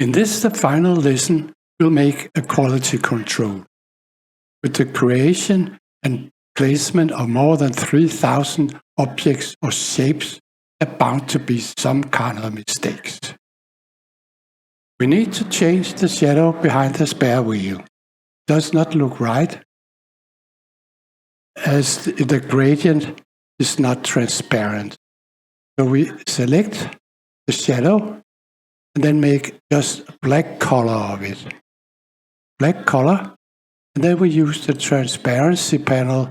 In this, the final lesson, we'll make a quality control with the creation and placement of more than 3,000 objects or shapes. There are bound to be some kind of mistakes. We need to change the shadow behind the spare wheel. It does not look right, as the gradient is not transparent. So we select the shadow and then make just a black color of it. Black color, and then we use the transparency panel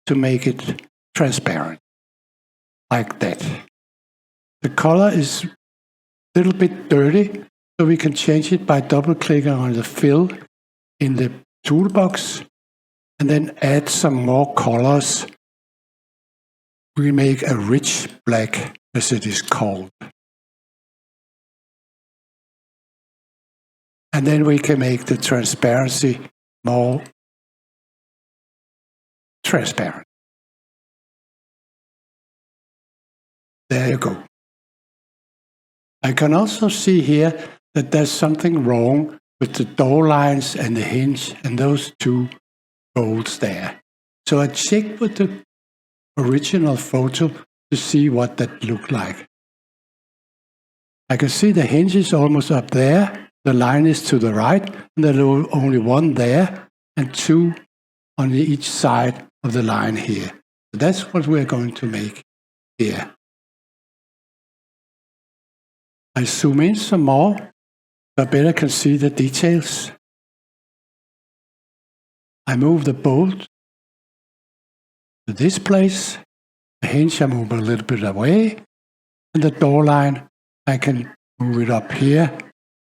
to make it transparent, like that. The color is a little bit dirty, so we can change it by double-clicking on the fill in the toolbox and then add some more colors. We make a rich black, as it is called. And then we can make the transparency more transparent. There you go. I can also see here that there's something wrong with the door lines and the hinge and those two bolts there. So I checked with the original photo to see what that looked like. I can see the hinge is almost up there, the line is to the right, and there's only one there and two on each side of the line here. So that's what we're going to make here. I zoom in some more, so I better can see the details. I move the bolt to this place. The hinge I move a little bit away. And the door line, I can move it up here.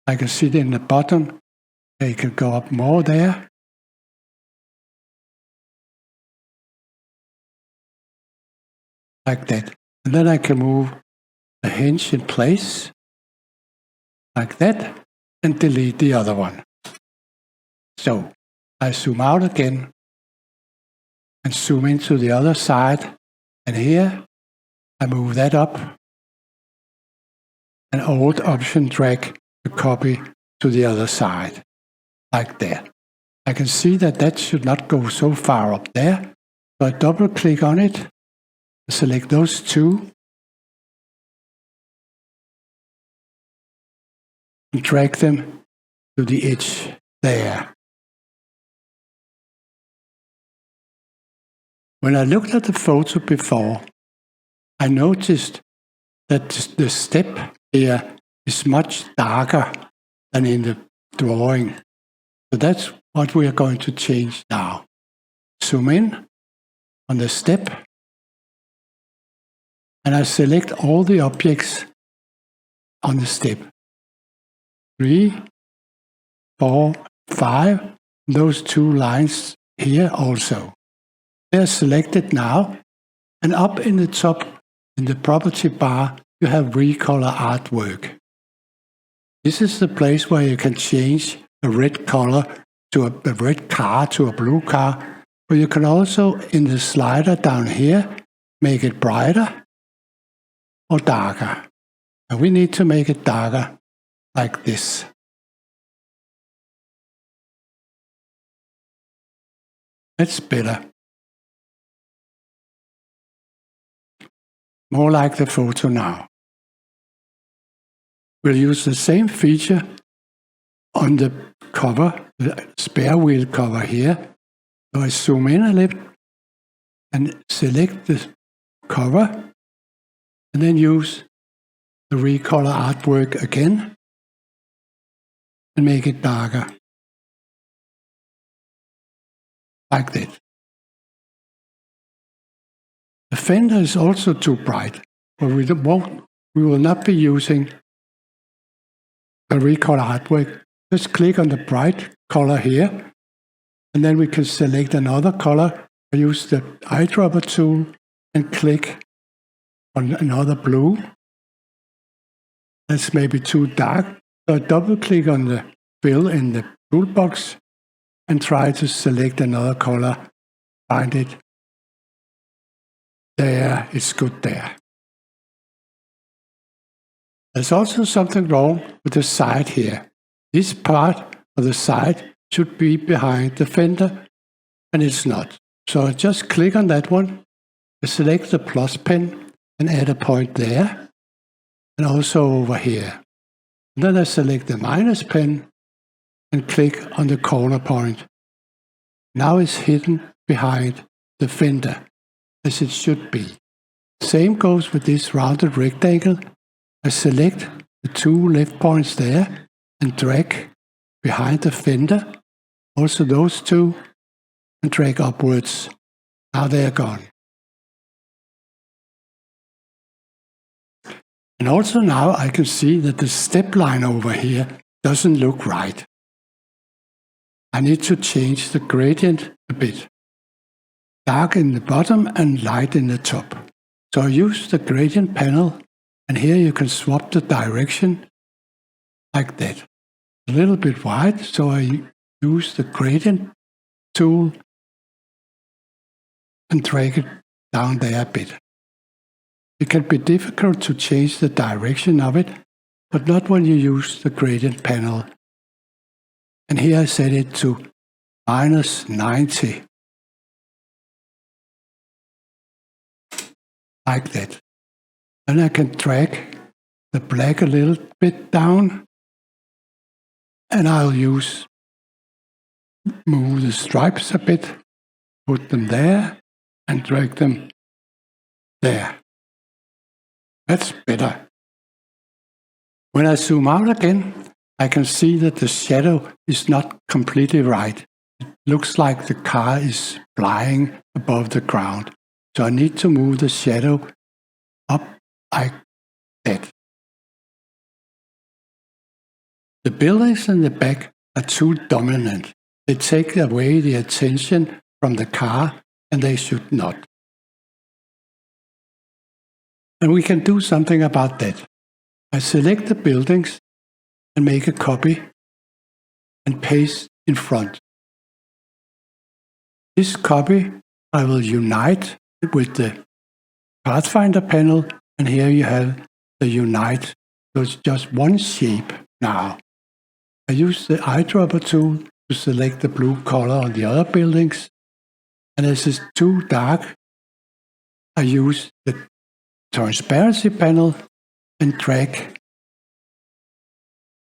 I can see it in the bottom. I can go up more there. Like that. And then I can move the hinge in place. Like that, and delete the other one. So I zoom out again and zoom into the other side, and here I move that up and Alt Option drag to copy to the other side, like that. I can see that that should not go so far up there, so I double click on it, select those two, and drag them to the edge there. When I looked at the photo before, I noticed that the step here is much darker than in the drawing. So that's what we are going to change now. Zoom in on the step, and I select all the objects on the step. 3, 4, 5, those two lines here also. They are selected now, and up in the top, in the property bar, you have recolor artwork. This is the place where you can change a red color to a red car to a blue car, but you can also, in the slider down here, make it brighter or darker. And we need to make it darker, like this. That's better. More like the photo now. We'll use the same feature on the cover, the spare wheel cover here. So I zoom in a little and select the cover, and then use the recolor artwork again and make it darker. Like that. The fender is also too bright, but we will not be using the recolor artwork. Just click on the bright color here, and then we can select another color. I use the eyedropper tool and click on another blue. That's maybe too dark. So I double click on the fill in the toolbox and try to select another color. Find it. There, it's good there. There's also something wrong with the side here. this part of the side should be behind the fender, and it's not. So I just click on that one, I select the plus pen and add a point there, and also over here. And then I select the minus pen and click on the corner point. Now it's hidden behind the fender, as it should be. Same goes with this rounded rectangle. I select the two left points there and drag behind the fender, also those two, and drag upwards. Now they're gone. And also now I can see that the step line over here doesn't look right. I need to change the gradient a bit. Dark in the bottom and light in the top. So I use the gradient panel, and here you can swap the direction like that. A little bit wide, so I use the gradient tool and drag it down there a bit. It can be difficult to change the direction of it, but not when you use the gradient panel. And here I set it to -90. Like that. Then I can drag the black a little bit down, and I'll move the stripes a bit, put them there, and drag them there. That's better. When I zoom out again, I can see that the shadow is not completely right. It looks like the car is flying above the ground. So I need to move the shadow up like that. The buildings in the back are too dominant. They take away the attention from the car, and they should not. And we can do something about that. I select the buildings and make a copy and paste in front. This copy I will unite with the Pathfinder panel, and here you have the unite. So it's just one shape now. I use the eyedropper tool to select the blue color on the other buildings, and as it's too dark, I use the transparency panel and drag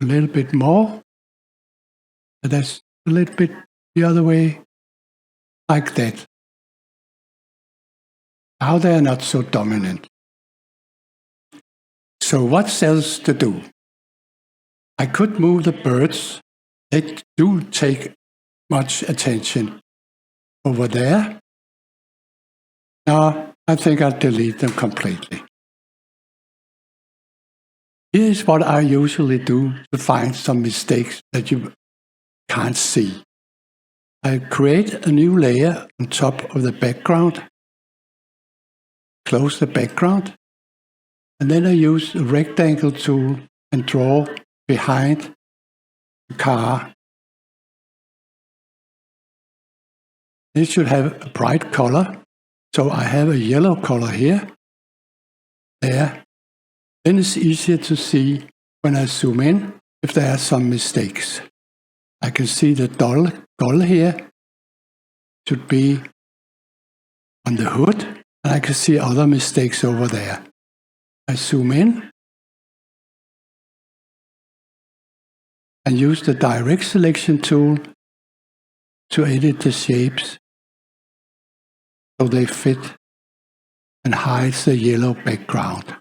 a little bit more. And that's a little bit the other way, like that. Now they're not so dominant. So what's else to do? I could move the birds. They do take much attention over there. Now I think I'll delete them completely. Here's what I usually do to find some mistakes that you can't see. I create a new layer on top of the background, close the background, and then I use the rectangle tool and draw behind the car. It should have a bright color, so I have a yellow color here, there. Then it's easier to see when I zoom in if there are some mistakes. I can see the dull here should be on the hood, and I can see other mistakes over there. I zoom in and use the direct selection tool to edit the shapes so they fit and hide the yellow background.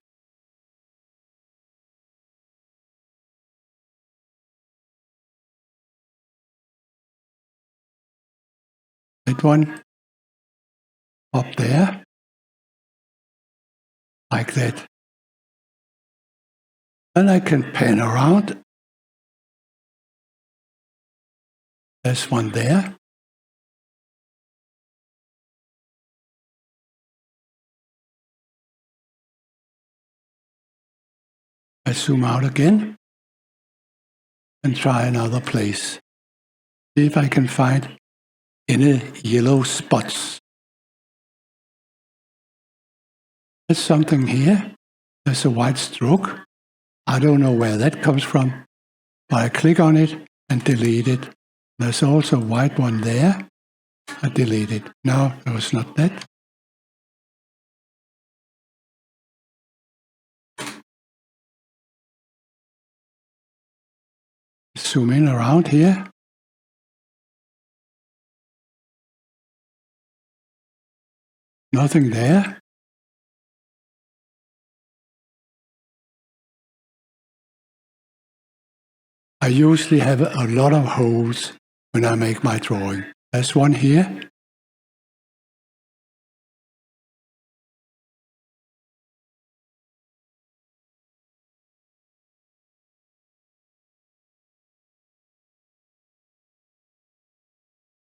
That one up there, like that. Then I can pan around. There's one there. I zoom out again and try another place. See if I can find any yellow spots. There's something here. There's a white stroke. I don't know where that comes from. I click on it and delete it. There's also a white one there. I delete it. No, it was not that. Zoom in around here. Nothing there. I usually have a lot of holes when I make my drawing. There's one here.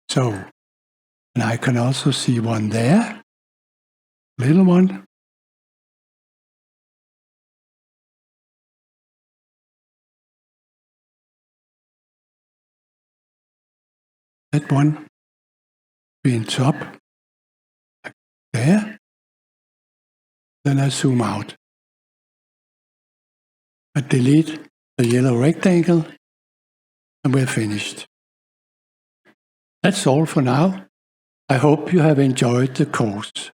So, and I can also see one there. Little one. That one being top. There. Then I zoom out. I delete the yellow rectangle and we're finished. That's all for now. I hope you have enjoyed the course.